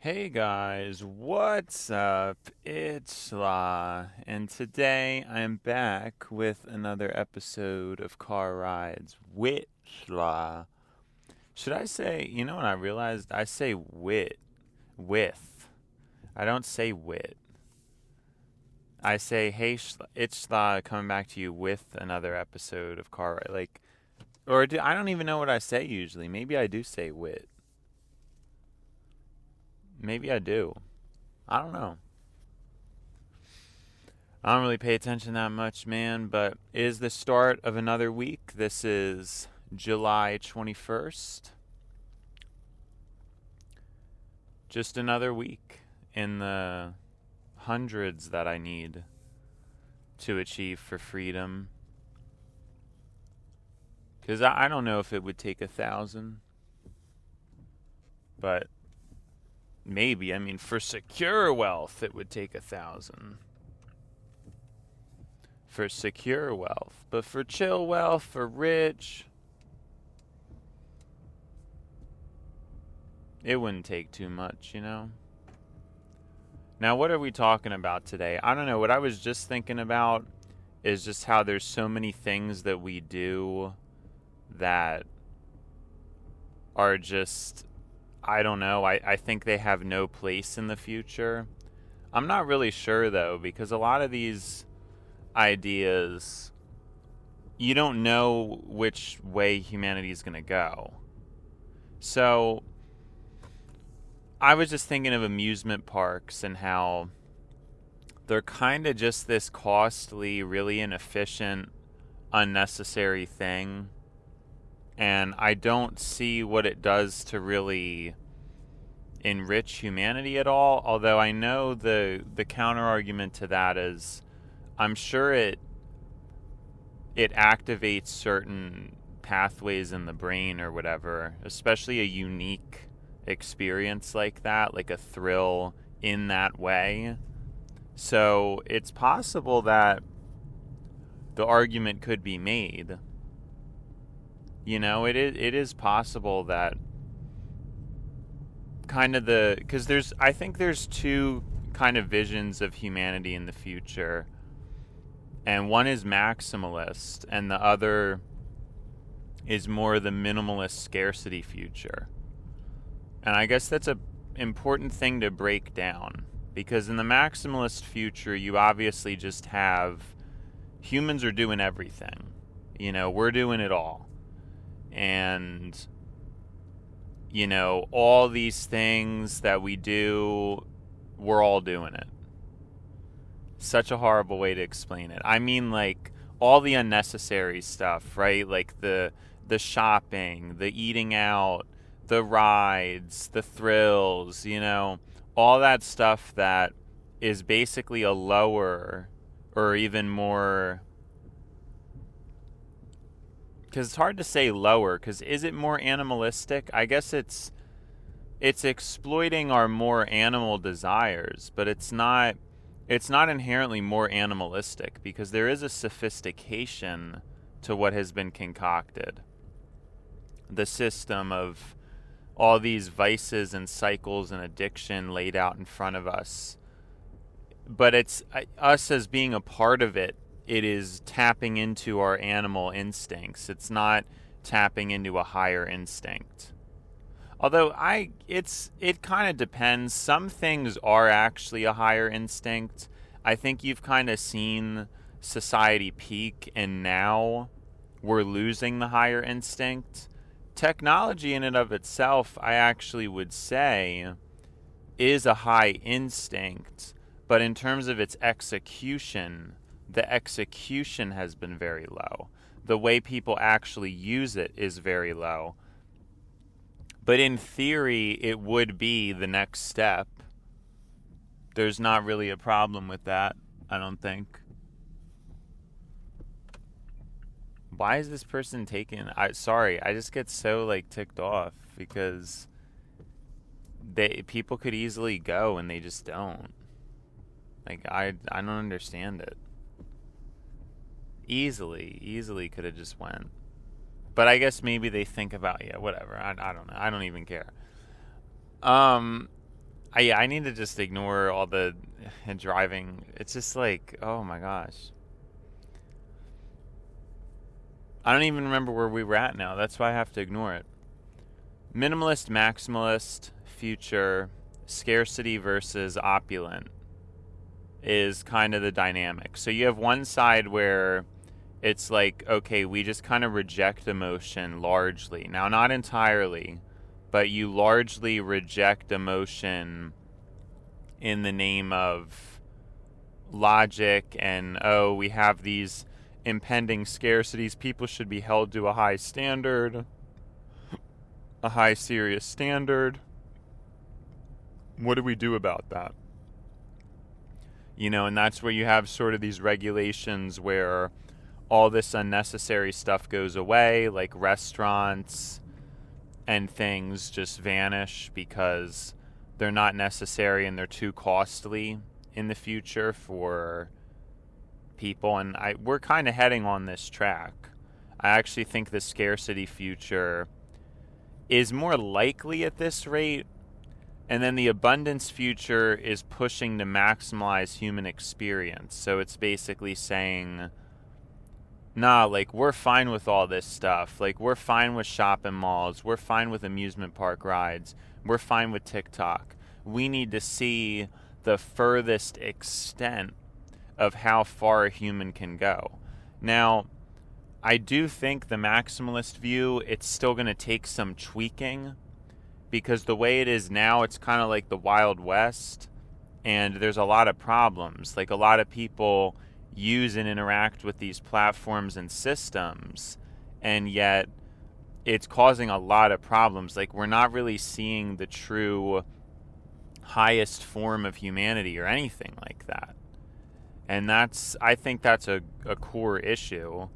Hey guys, what's up? It's Schlaw, and today I'm back with another episode of Car Rides with Schlaw. Should I say, you know what I realized? I say with. I don't say wit. I say, hey, it's Schlaw coming back to you with another episode of Car Ride. I don't even know what I say usually. Maybe I do say wit. Maybe I do. I don't know. I don't really pay attention that much, man, but it is the start of another week. This is July 21st. Just another week in the hundreds that I need to achieve for freedom. Because I don't know if it would take 1,000, but maybe. I mean, for secure wealth, it would take 1,000. For secure wealth. But for chill wealth, for rich, it wouldn't take too much, you know? Now, what are we talking about today? I don't know. What I was just thinking about is just how there's so many things that we do that are just, I don't know. I think they have no place in the future. I'm not really sure, though, because a lot of these ideas, you don't know which way humanity is going to go. So I was just thinking of amusement parks and how they're kind of just this costly, really inefficient, unnecessary thing. And I don't see what it does to really enrich humanity at all. Although I know the counter argument to that is I'm sure it activates certain pathways in the brain or whatever, especially a unique experience like that, like a thrill in that way. So it's possible that the argument could be made. You know, it is possible that kind of because I think there's two kind of visions of humanity in the future. And one is maximalist, and the other is more the minimalist scarcity future. And I guess that's an important thing to break down. Because in the maximalist future, you obviously just have humans are doing everything. You know, we're doing it all. And, you know, all these things that we do, we're all doing it. Such a horrible way to explain it. I mean, like, all the unnecessary stuff, right? Like the shopping, the eating out, the rides, the thrills, you know, all that stuff that is basically a lower or even more, because it's hard to say lower, because is it more animalistic? I guess it's exploiting our more animal desires, but it's not inherently more animalistic, because there is a sophistication to what has been concocted. The system of all these vices and cycles and addiction laid out in front of us. But it's us as being a part of it. It is tapping into our animal instincts. It's not tapping into a higher instinct. Although it kind of depends. Some things are actually a higher instinct. I think you've kind of seen society peak, and now we're losing the higher instinct. Technology in and of itself, I actually would say, is a high instinct, but in terms of its execution, the execution has been very low. The way people actually use it is very low. But in theory, it would be the next step. There's not really a problem with that, I don't think. Why is this person taking... Sorry, I just get so, like, ticked off because people could easily go and they just don't. Like, I don't understand it. Easily could have just went. But I guess maybe they think about, yeah, whatever. I don't know. I don't even care. I need to just ignore all the driving. It's just like, oh my gosh. I don't even remember where we were at now. That's why I have to ignore it. Minimalist, maximalist, future, scarcity versus opulent is kind of the dynamic. So you have one side where it's like, okay, we just kind of reject emotion largely. Now, not entirely, but you largely reject emotion in the name of logic and, oh, we have these impending scarcities. People should be held to a high standard, a high serious standard. What do we do about that? And that's where you have sort of these regulations where all this unnecessary stuff goes away, like restaurants and things just vanish because they're not necessary and they're too costly in the future for people. And we're kind of heading on this track. I actually think the scarcity future is more likely at this rate. And then the abundance future is pushing to maximize human experience. So it's basically saying, nah, like, we're fine with all this stuff. Like, we're fine with shopping malls. We're fine with amusement park rides. We're fine with TikTok. We need to see the furthest extent of how far a human can go. Now, I do think the maximalist view, it's still going to take some tweaking, because the way it is now, it's kind of like the Wild West, and there's a lot of problems. Like, a lot of people use and interact with these platforms and systems, and yet it's causing a lot of problems. Like, we're not really seeing the true highest form of humanity or anything like that. And I think that's a core issue.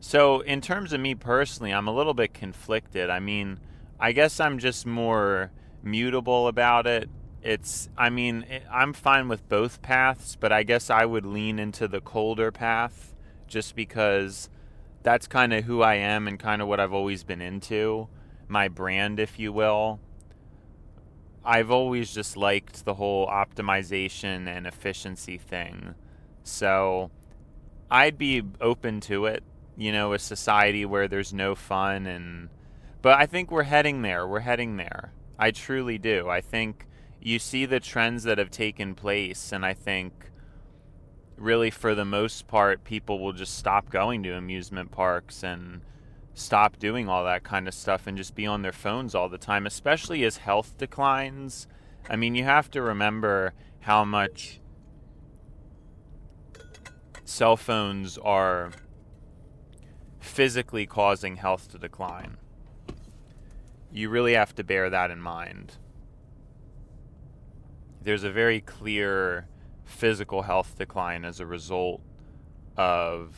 So in terms of me personally, I'm a little bit conflicted. I mean, I guess I'm just more mutable about it. I'm fine with both paths, but I guess I would lean into the colder path just because that's kind of who I am and kind of what I've always been into, my brand, if you will. I've always just liked the whole optimization and efficiency thing. So I'd be open to it, a society where there's no fun but I think we're heading there. I truly do. I think you see the trends that have taken place, and I think really for the most part people will just stop going to amusement parks and stop doing all that kind of stuff and just be on their phones all the time, especially as health declines. I mean, you have to remember how much cell phones are physically causing health to decline. You really have to bear that in mind. There's a very clear physical health decline as a result of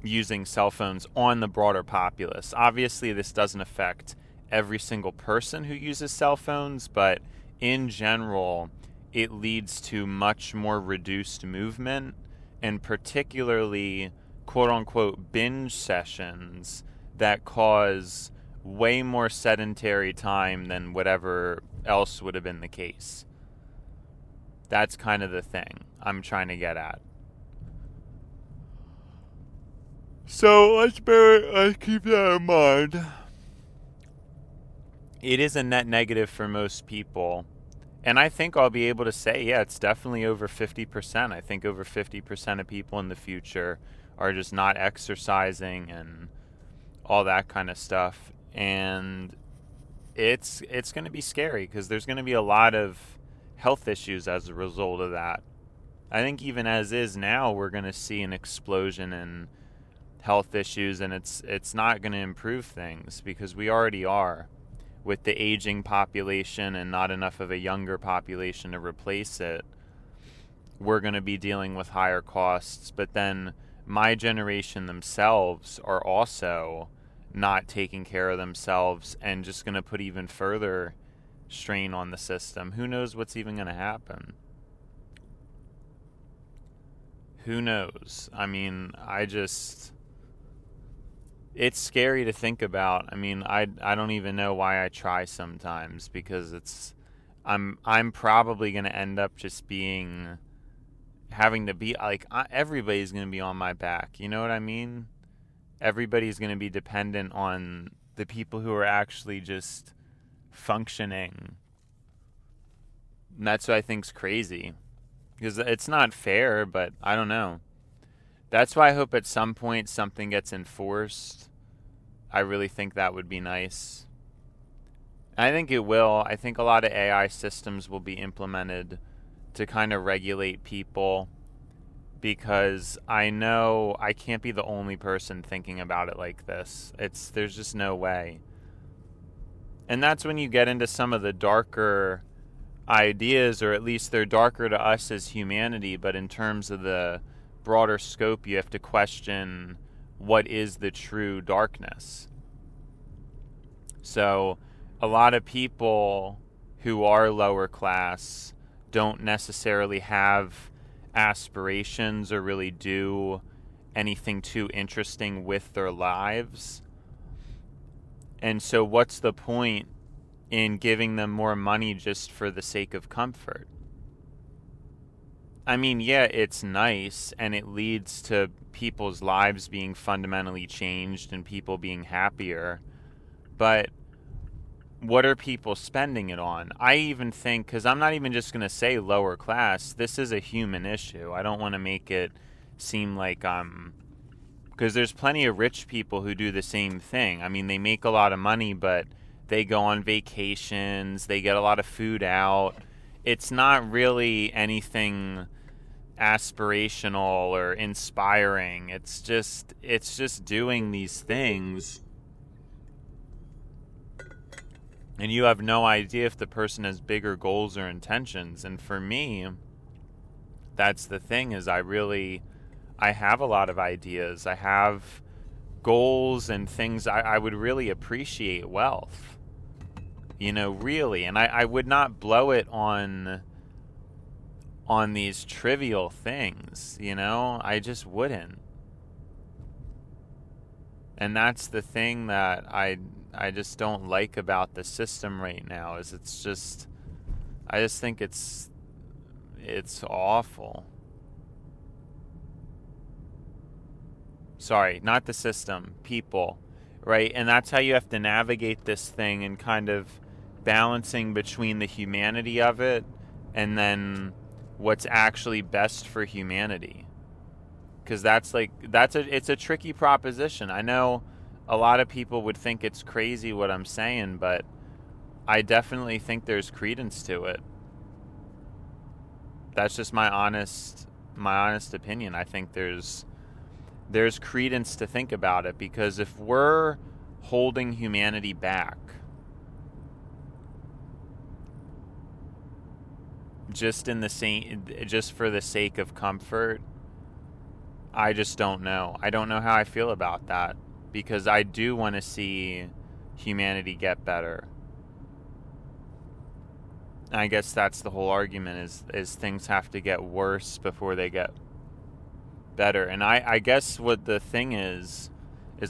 using cell phones on the broader populace. Obviously, this doesn't affect every single person who uses cell phones, but in general, it leads to much more reduced movement, and particularly quote-unquote binge sessions that cause way more sedentary time than whatever else would have been the case. That's kind of the thing I'm trying to get at. So let's keep that in mind. It is a net negative for most people. And I think I'll be able to say, yeah, it's definitely over 50%. I think over 50% of people in the future are just not exercising and all that kind of stuff. And it's going to be scary because there's going to be a lot of health issues as a result of that. I think even as is now, we're going to see an explosion in health issues, and it's not going to improve things because we already are. With the aging population and not enough of a younger population to replace it, we're going to be dealing with higher costs. But then my generation themselves are also not taking care of themselves and just going to put even further strain on the system. Who knows what's even going to happen? Who knows? I mean, it's scary to think about. I mean, I don't even know why I try sometimes, because I'm probably going to end up just being having to be like, everybody's going to be on my back. You know what I mean? Everybody's going to be dependent on the people who are actually just functioning. And that's what I think's crazy, because it's not fair, but I don't know. That's why I hope at some point something gets enforced. I really think that would be nice. I think it will. I think a lot of AI systems will be implemented to kind of regulate people, because I know I can't be the only person thinking about it like this. There's just no way. And that's when you get into some of the darker ideas, or at least they're darker to us as humanity, but in terms of the broader scope, you have to question what is the true darkness. So a lot of people who are lower class don't necessarily have aspirations or really do anything too interesting with their lives. And so what's the point in giving them more money just for the sake of comfort? I mean, yeah, it's nice, and it leads to people's lives being fundamentally changed and people being happier, but what are people spending it on? I even think, because I'm not even just going to say lower class, this is a human issue. I don't want to make it seem like because there's plenty of rich people who do the same thing. I mean, they make a lot of money, but they go on vacations, they get a lot of food out. It's not really anything aspirational or inspiring. It's just doing these things, and you have no idea if the person has bigger goals or intentions. And for me, that's the thing, is I have a lot of ideas. I have goals and things. I would really appreciate wealth, really. And I would not blow it on these trivial things, I just wouldn't. And that's the thing that I just don't like about the system right now, is I just think it's awful. Sorry, not the system, people, right? And that's how you have to navigate this thing, and kind of balancing between the humanity of it and then what's actually best for humanity. Because it's a tricky proposition. I know a lot of people would think it's crazy what I'm saying, but I definitely think there's credence to it. That's just my honest opinion. I think there's credence to think about it, because if we're holding humanity back just for the sake of comfort, I just don't know. I don't know how I feel about that, because I do want to see humanity get better. And I guess that's the whole argument, is things have to get worse before they get better. And I guess what the thing is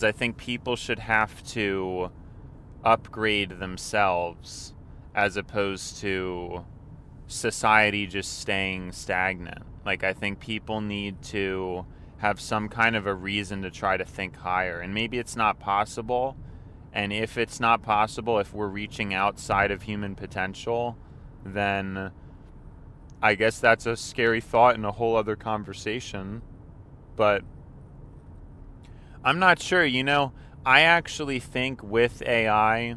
I think people should have to upgrade themselves, as opposed to society just staying stagnant. Like, I think people need to have some kind of a reason to try to think higher. And maybe it's not possible. And if it's not possible, if we're reaching outside of human potential, then I guess that's a scary thought and a whole other conversation. But I'm not sure. I actually think with AI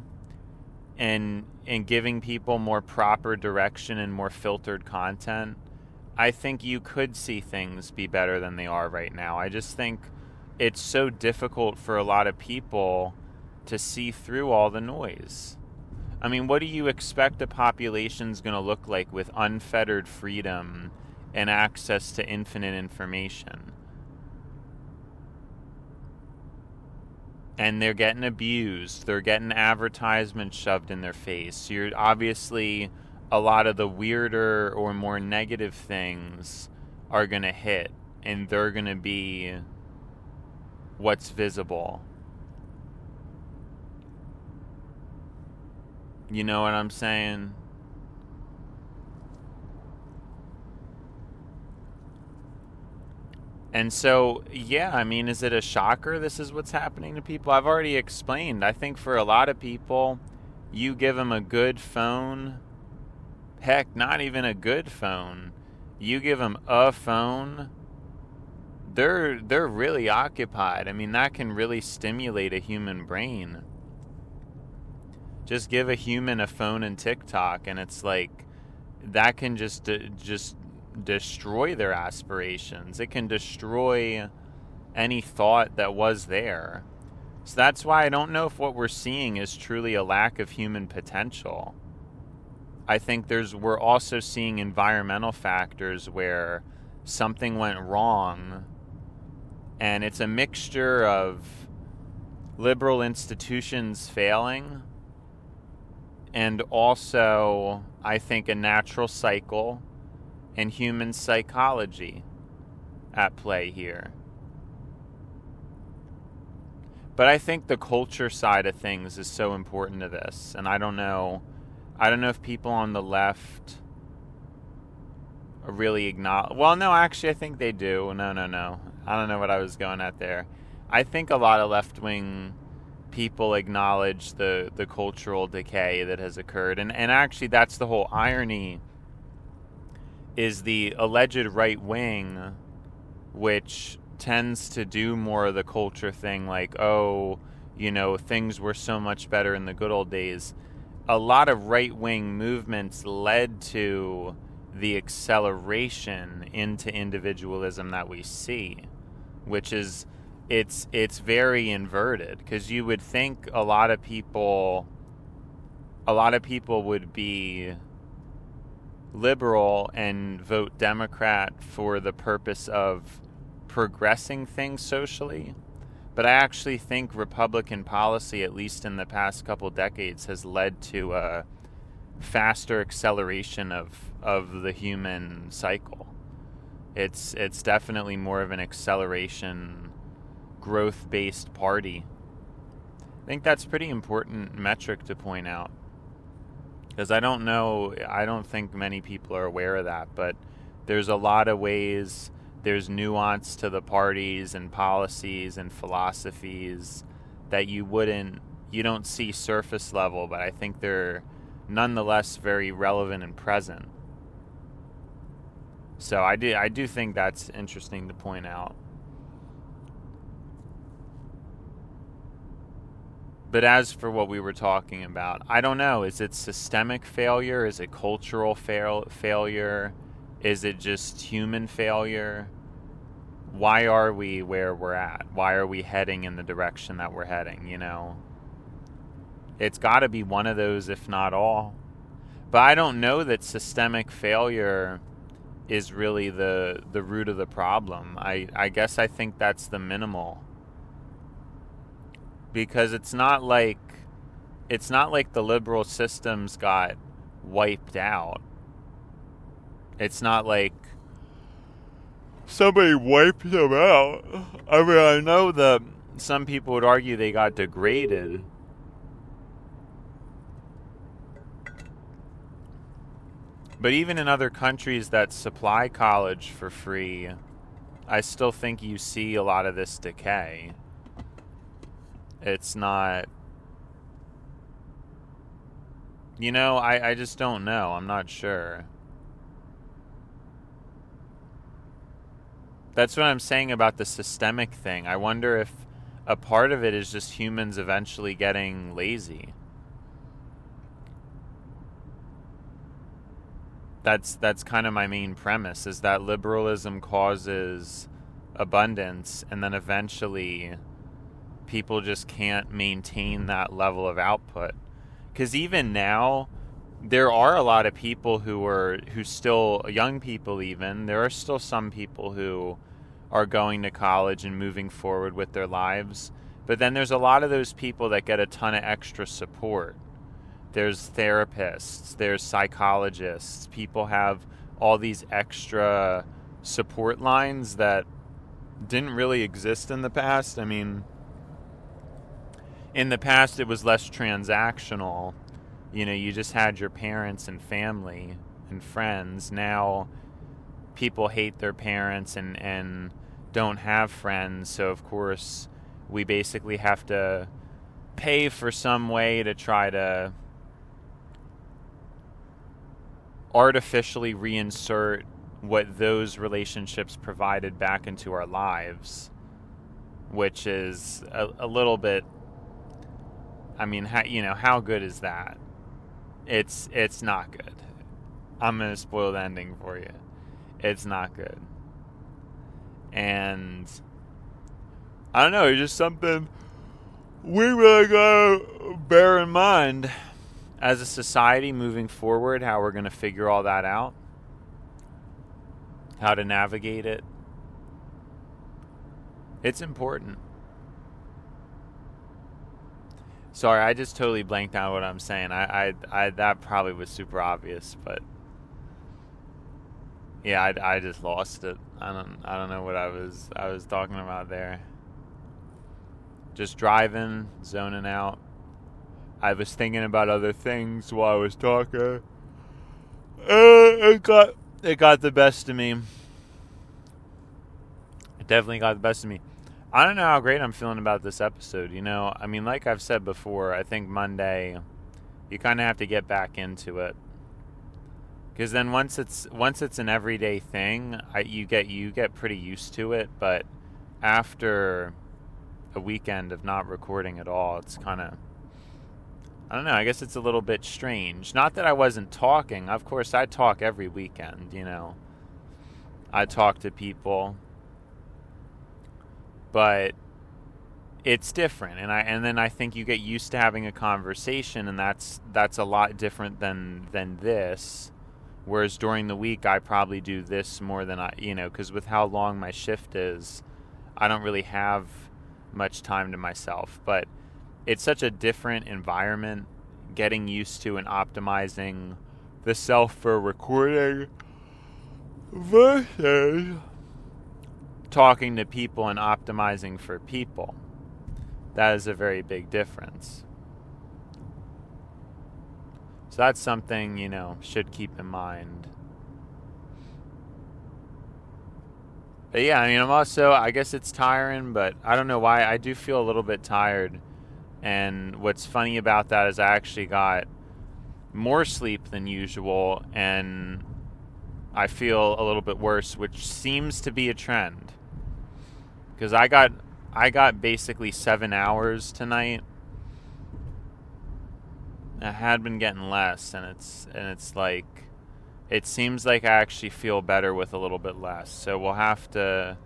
and giving people more proper direction and more filtered content, I think you could see things be better than they are right now. I just think it's so difficult for a lot of people to see through all the noise. I mean, what do you expect a population's going to look like with unfettered freedom and access to infinite information? And they're getting abused. They're getting advertisements shoved in their face. You're obviously, a lot of the weirder or more negative things are going to hit, and they're going to be what's visible. You know what I'm saying? And so, yeah, I mean, is it a shocker this is what's happening to people? I've already explained. I think for a lot of people, you give them a good phone, heck, not even a good phone. You give them a phone, they're really occupied. I mean, that can really stimulate a human brain. Just give a human a phone and TikTok, and it's like that can just destroy their aspirations. It can destroy any thought that was there. So that's why I don't know if what we're seeing is truly a lack of human potential. I think we're also seeing environmental factors where something went wrong, and it's a mixture of liberal institutions failing and also, I think, a natural cycle and human psychology at play here. But I think the culture side of things is so important to this, and I don't know if people on the left really acknowledge. Well, no, actually, I think they do. No. I don't know what I was going at there. I think a lot of left-wing people acknowledge the cultural decay that has occurred, and actually, that's the whole irony. Is the alleged right wing, which tends to do more of the culture thing, like, oh, you know, things were so much better in the good old days. A lot of right-wing movements led to the acceleration into individualism that we see, which is, it's very inverted, because you would think a lot of people would be liberal and vote Democrat for the purpose of progressing things socially. But I actually think Republican policy, at least in the past couple decades, has led to a faster acceleration of the human cycle. It's definitely more of an acceleration, growth-based party. I think that's a pretty important metric to point out. Because I don't think many people are aware of that, but there's a lot of ways, there's nuance to the parties and policies and philosophies that you don't see surface level, but I think they're nonetheless very relevant and present. So I do think that's interesting to point out. But as for what we were talking about, I don't know. Is it systemic failure? Is it cultural failure? Is it just human failure? Why are we where we're at? Why are we heading in the direction that we're heading, you know? It's got to be one of those, if not all. But I don't know that systemic failure is really the root of the problem. I guess I think that's the minimal. Because it's not like the liberal systems got wiped out. It's not like somebody wiped them out. I mean, I know that some people would argue they got degraded. But even in other countries that supply college for free, I still think you see a lot of this decay. It's not, you know, I just don't know. I'm not sure. That's what I'm saying about the systemic thing. I wonder if a part of it is just humans eventually getting lazy. That's kind of my main premise, is that liberalism causes abundance, and then eventually people just can't maintain that level of output. Because even now, there are a lot of people who still, young people even, there are still some people who are going to college and moving forward with their lives. But then there's a lot of those people that get a ton of extra support. There's therapists, there's psychologists. People have all these extra support lines that didn't really exist in the past. I mean, in the past it was less transactional, You just had your parents and family and friends. Now people hate their parents and don't have friends, so of course we basically have to pay for some way to try to artificially reinsert what those relationships provided back into our lives, which is a little bit, I mean, how good is that? It's not good. I'm going to spoil the ending for you. It's not good. And I don't know, it's just something we really gotta bear in mind as a society moving forward, how we're going to figure all that out, how to navigate it. It's important. Sorry, I just totally blanked out what I'm saying. I that probably was super obvious, but yeah, I just lost it. I don't know what I was talking about there. Just driving, zoning out. I was thinking about other things while I was talking. It got the best of me. It definitely got the best of me. I don't know how great I'm feeling about this episode. I mean, like I've said before, I think Monday, you kind of have to get back into it, because then once it's an everyday thing, you get pretty used to it. But after a weekend of not recording at all, it's kind of, I don't know, I guess it's a little bit strange. Not that I wasn't talking. Of course, I talk every weekend, I talk to people. But it's different, and then I think you get used to having a conversation, and that's a lot different than this. Whereas during the week, I probably do this more than because with how long my shift is, I don't really have much time to myself. But it's such a different environment, getting used to and optimizing the self for recording versus talking to people and optimizing for people. That is a very big difference. So that's something, should keep in mind. But yeah, I mean, I guess it's tiring, but I don't know why. I do feel a little bit tired. And what's funny about that is I actually got more sleep than usual, and I feel a little bit worse, which seems to be a trend. Because I got basically 7 hours tonight. I had been getting less, and it's like, it seems like I actually feel better with a little bit less. So we'll have to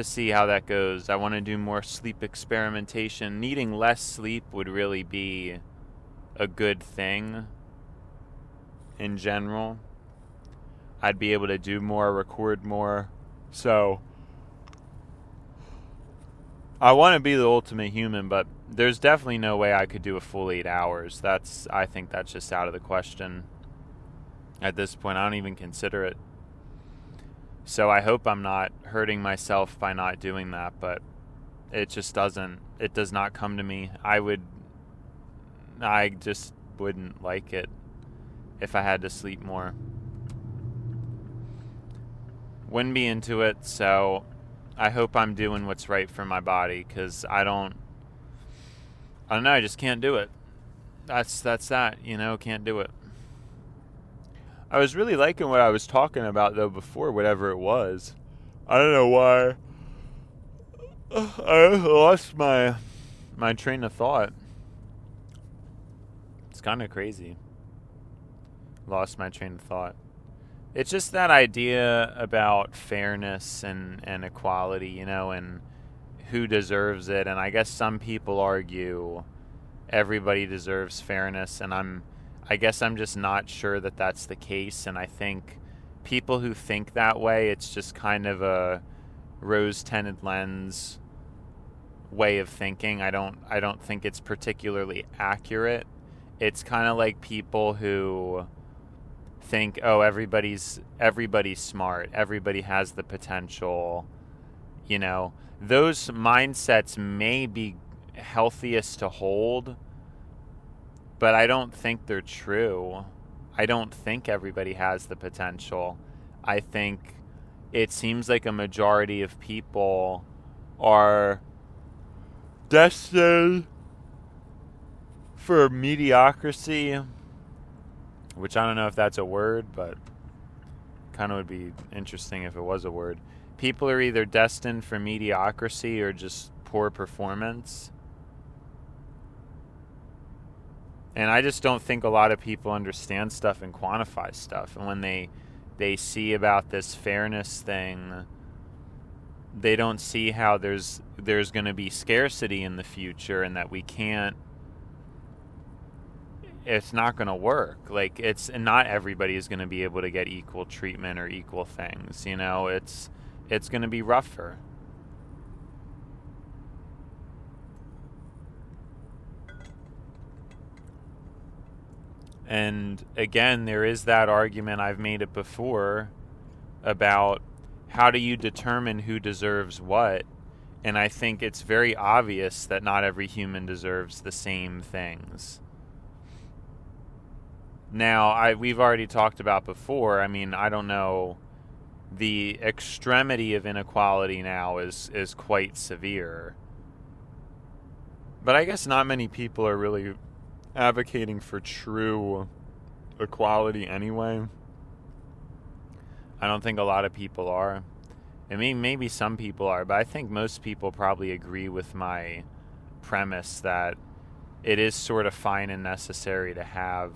see how that goes. I want to do more sleep experimentation. Needing less sleep would really be a good thing in general. I'd be able to do more, record more. So I want to be the ultimate human, but there's definitely no way I could do a full 8 hours. I think that's just out of the question. At this point, I don't even consider it. So I hope I'm not hurting myself by not doing that, but it just does not come to me. I just wouldn't like it if I had to sleep more. Wouldn't be into it, so I hope I'm doing what's right for my body, because I don't know, I just can't do it. That's that, can't do it. I was really liking what I was talking about, though, before, whatever it was. I don't know why. I lost my train of thought. It's kind of crazy. Lost my train of thought. It's just that idea about fairness and equality, and who deserves it. And I guess some people argue everybody deserves fairness, and I guess I'm just not sure that that's the case. And I think people who think that way, it's just kind of a rose-tinted lens way of thinking. I don't think it's particularly accurate. It's kind of like people who think, oh, everybody's smart, everybody has the potential. Those mindsets may be healthiest to hold but I don't think they're true. I don't think everybody has the potential. I think it seems like a majority of people are destined for mediocrity, which I don't know if that's a word, but kind of would be interesting if it was a word. People are either destined for mediocrity or just poor performance. And I just don't think a lot of people understand stuff and quantify stuff. And when they see about this fairness thing, they don't see how there's going to be scarcity in the future and that it's not going to work. Like, not everybody is going to be able to get equal treatment or equal things. It's going to be rougher. And again, there is that argument, I've made it before, about how do you determine who deserves what? And I think it's very obvious that not every human deserves the same things. Now, we've already talked about before, I don't know, the extremity of inequality now is quite severe. But I guess not many people are really advocating for true equality anyway. I don't think a lot of people are. I mean, maybe some people are, but I think most people probably agree with my premise that it is sort of fine and necessary to have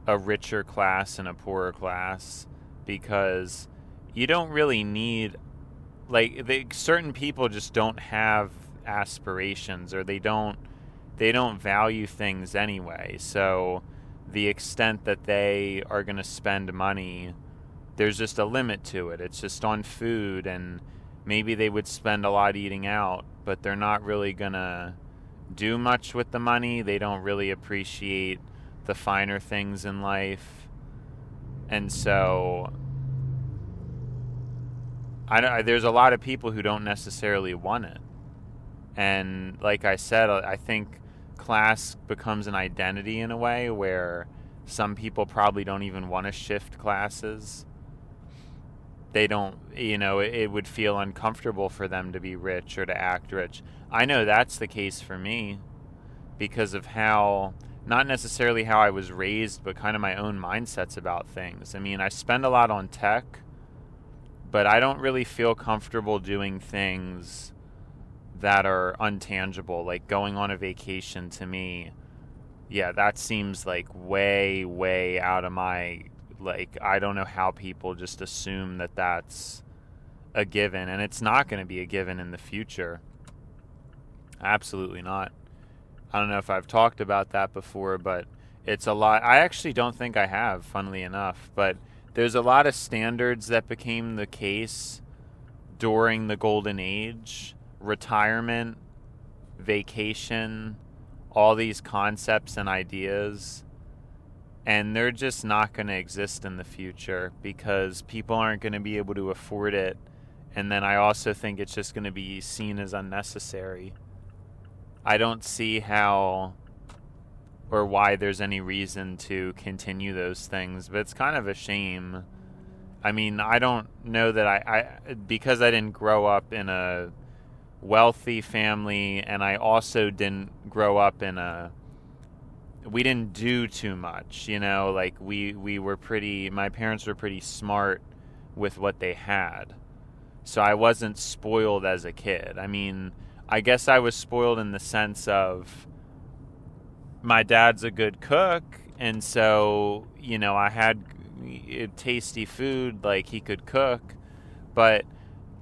a richer class and a poorer class, because you don't really need, certain people just don't have aspirations, or they don't value things anyway. So the extent that they are going to spend money, there's just a limit to it. It's just on food, and maybe they would spend a lot eating out, but they're not really going to do much with the money. They don't really appreciate the finer things in life. And so there's a lot of people who don't necessarily want it. And like I said, I think class becomes an identity in a way where some people probably don't even want to shift classes. They don't, it would feel uncomfortable for them to be rich or to act rich. I know that's the case for me because of not necessarily how I was raised, but kind of my own mindsets about things. I spend a lot on tech, but I don't really feel comfortable doing things that are untangible, like going on a vacation. To me, yeah, that seems like way, way out of my, I don't know how people just assume that that's a given, and it's not going to be a given in the future. Absolutely not. I don't know if I've talked about that before, but it's a lot. I actually don't think I have, funnily enough, but there's a lot of standards that became the case during the golden age. Retirement, vacation, all these concepts and ideas, and they're just not going to exist in the future because people aren't going to be able to afford it. And then I also think it's just going to be seen as unnecessary. I don't see how or why there's any reason to continue those things, but it's kind of a shame. I don't know that I because I didn't grow up in a wealthy family, and I also didn't grow up we didn't do too much, we were my parents were pretty smart with what they had. So I wasn't spoiled as a kid. I guess I was spoiled in the sense of my dad's a good cook, and so, I had tasty food, like he could cook, but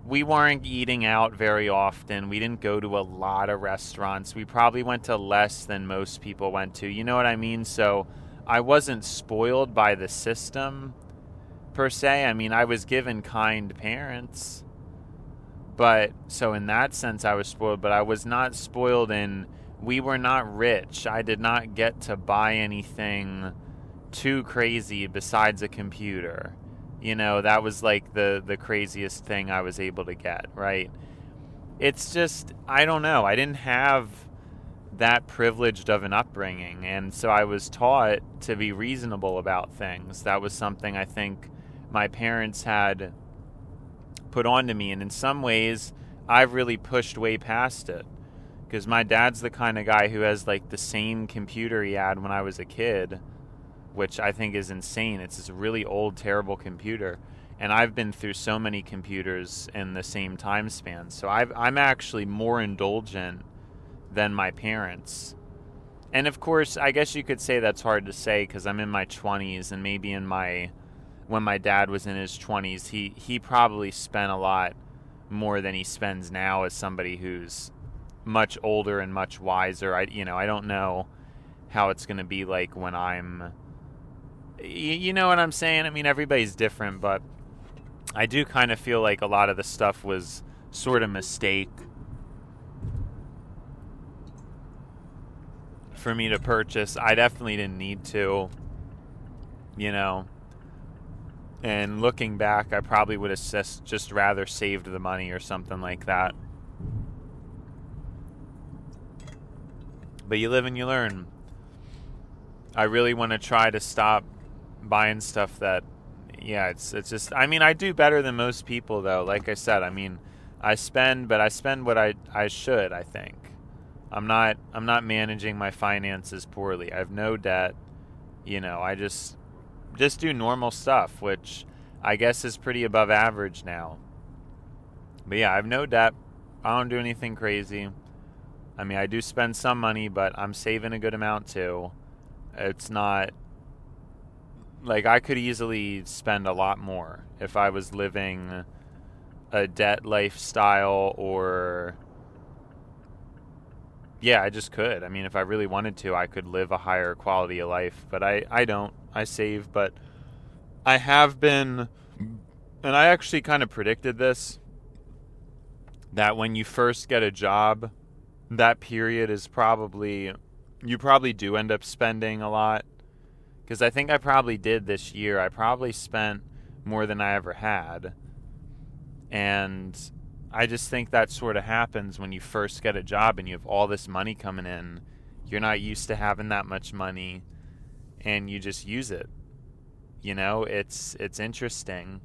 we weren't eating out very often. We didn't go to a lot of restaurants. We probably went to less than most people went to. You know what I mean? So I wasn't spoiled by the system, per se. I was given kind parents. But, so in that sense, I was spoiled. But I was not spoiled we were not rich. I did not get to buy anything too crazy besides a computer. That was like the craziest thing I was able to get, right? It's just, I don't know. I didn't have that privileged of an upbringing, and so I was taught to be reasonable about things. That was something I think my parents had put onto me, and in some ways I've really pushed way past it, because my dad's the kind of guy who has like the same computer he had when I was a kid, which I think is insane. It's this really old, terrible computer, and I've been through so many computers in the same time span, so I'm actually more indulgent than my parents. And of course, I guess you could say that's hard to say because I'm in my 20s, and maybe when my dad was in his 20s, he probably spent a lot more than he spends now as somebody who's much older and much wiser. I don't know how it's going to be like when I'm, you know what I'm saying? I mean, everybody's different, but I do kind of feel like a lot of the stuff was sort of mistake for me to purchase. I definitely didn't need to, and looking back, I probably would have just rather saved the money or something like that. But you live and you learn. I really want to try to stop buying stuff that, it's just, I mean, I do better than most people though. Like I said, I mean, I spend what I should, I think. I'm not managing my finances poorly. I have no debt. I just do normal stuff, which I guess is pretty above average now. But yeah, I have no debt. I don't do anything crazy. I mean, I do spend some money, but I'm saving a good amount too. It's not like I could easily spend a lot more if I was living a debt lifestyle, or I just could. I mean, if I really wanted to, I could live a higher quality of life, but I don't. I save, but I have been, and I actually kind of predicted this, that when you first get a job, that period is you probably do end up spending a lot, because I think I probably did this year. I probably spent more than I ever had, and I just think that sort of happens when you first get a job and you have all this money coming in. You're not used to having that much money, and you just use it. It's interesting.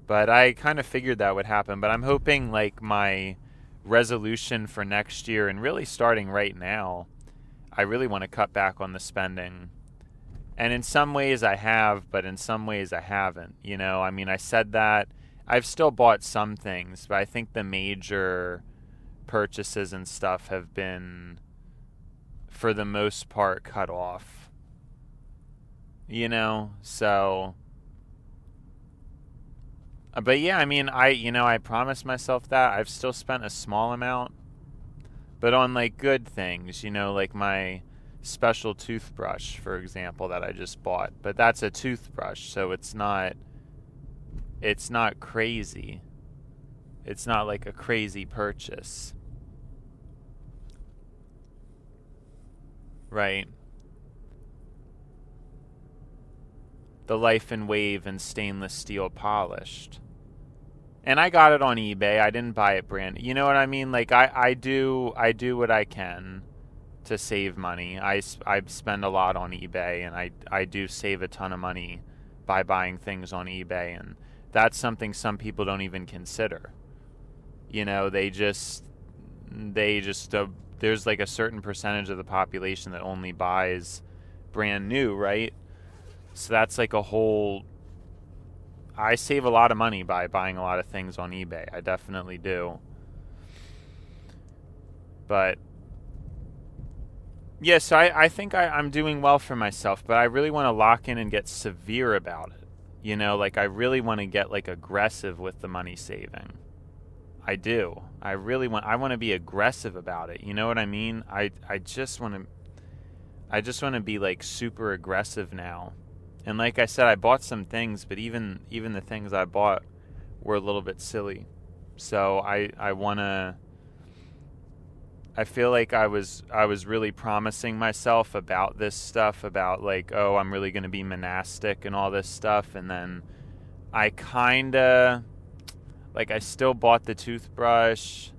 But I kind of figured that would happen. But I'm hoping like my resolution for next year, and really starting right now, I really want to cut back on the spending. And in some ways I have, but in some ways I haven't. I mean, I said that. I've still bought some things, but I think the major purchases and stuff have been, for the most part, cut off. So. But yeah, I mean, I promised myself that. I've still spent a small amount, but on like good things, like my special toothbrush, for example, that I just bought. But that's a toothbrush, so it's not crazy. It's not like a crazy purchase. Right. The Life and Wave and stainless steel polished. And I got it on eBay. I didn't buy it brand. You know what I mean? Like I do what I can to save money. I spend a lot on eBay, and I do save a ton of money by buying things on eBay, and that's something some people don't even consider. They just there's like a certain percentage of the population that only buys brand new, right? So that's like I save a lot of money by buying a lot of things on eBay. I definitely do. But yeah, so I think I'm doing well for myself, but I really want to lock in and get severe about it. Like I really want to get like aggressive with the money saving. I do. I want to be aggressive about it. You know what I mean? I just want to be like super aggressive now. And like I said, I bought some things, but even the things I bought were a little bit silly. So I feel like I was really promising myself about this stuff, about like, oh, I'm really going to be monastic and all this stuff, and then I kind of, like, I still bought the toothbrush,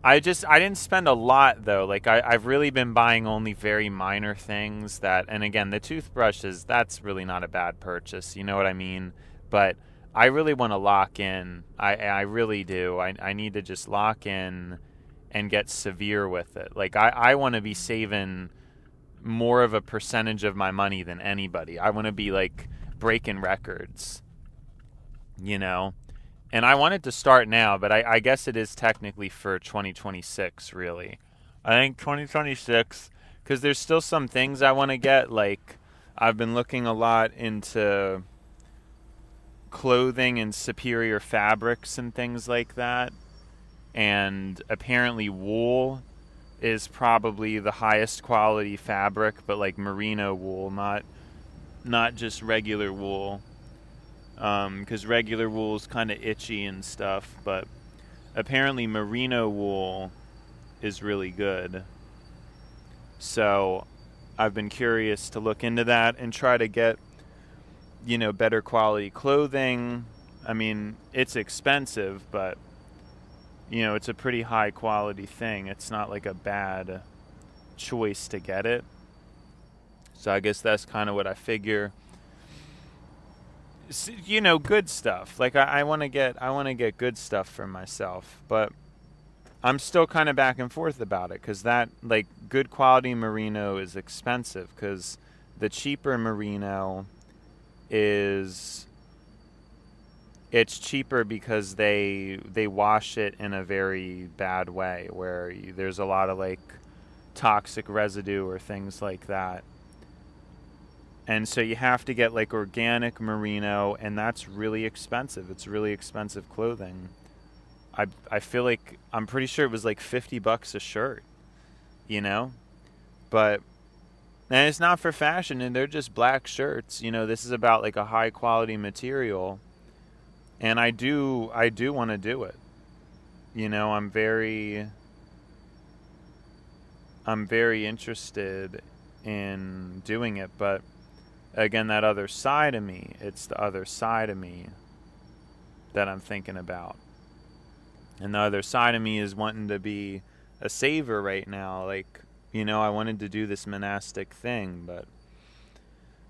I didn't spend a lot though. Like I've really been buying only very minor things that, and again, the toothbrushes, that's really not a bad purchase. You know what I mean? But I really want to lock in. I really do. I need to just lock in and get severe with it. Like I want to be saving more of a percentage of my money than anybody. I want to be like breaking records, you know? And I want it to start now, but I guess it is technically for 2026, really. I think 2026, because there's still some things I want to get. Like, I've been looking a lot into clothing and superior fabrics and things like that. And apparently wool is probably the highest quality fabric, but like merino wool, not just regular wool. Because regular wool is kind of itchy and stuff, but apparently merino wool is really good. So I've been curious to look into that and try to get, better quality clothing. I mean, it's expensive, but, it's a pretty high quality thing. It's not like a bad choice to get it. So I guess that's kind of what I figure. Good stuff. Like I want to get good stuff for myself, but I'm still kind of back and forth about it because that like good quality merino is expensive because the cheaper merino it's cheaper because they wash it in a very bad way where there's a lot of like toxic residue or things like that. And so you have to get like organic merino, and that's really expensive. It's really expensive clothing. I feel like I'm pretty sure it was like $50 a shirt, But and it's not for fashion, and they're just black shirts. This is about like a high quality material, and I do want to do it. I'm very interested in doing it, but again, that other side of me, it's the other side of me that I'm thinking about. And the other side of me is wanting to be a saver right now. Like, I wanted to do this monastic thing, but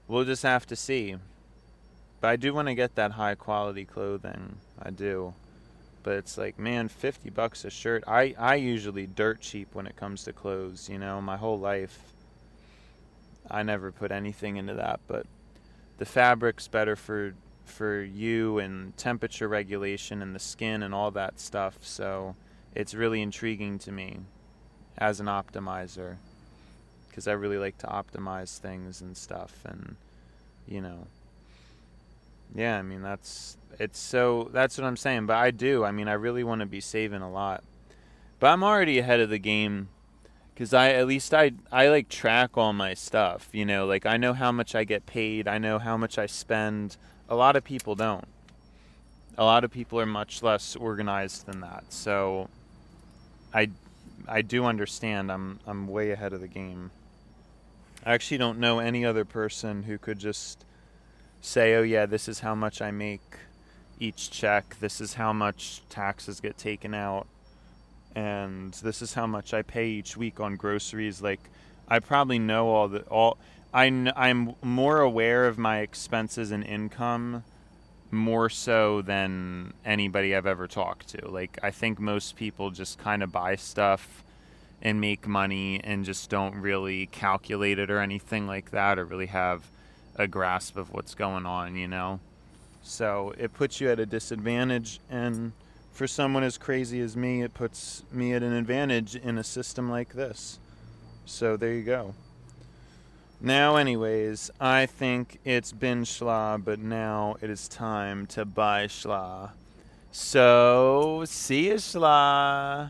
we'll just have to see. But I do want to get that high quality clothing. I do. But it's like, man, $50 a shirt. I usually dirt cheap when it comes to clothes, my whole life. I never put anything into that, but the fabric's better for you and temperature regulation and the skin and all that stuff. So it's really intriguing to me as an optimizer because I really like to optimize things and stuff. And, yeah, I mean, that's what I'm saying. But I really want to be saving a lot. But I'm already ahead of the game. Because I like track all my stuff, like I know how much I get paid. I know how much I spend. A lot of people don't. A lot of people are much less organized than that. So I do understand I'm way ahead of the game. I actually don't know any other person who could just say, oh yeah, this is how much I make each check. This is how much taxes get taken out. And this is how much I pay each week on groceries. Like, I probably know I'm more aware of my expenses and income more so than anybody I've ever talked to. Like, I think most people just kind of buy stuff and make money and just don't really calculate it or anything like that or really have a grasp of what's going on, So it puts you at a disadvantage, and for someone as crazy as me, it puts me at an advantage in a system like this. So there you go. Now, anyways, I think it's been Schlaw, but now it is time to buy Schlaw. So, see you, Schlaw.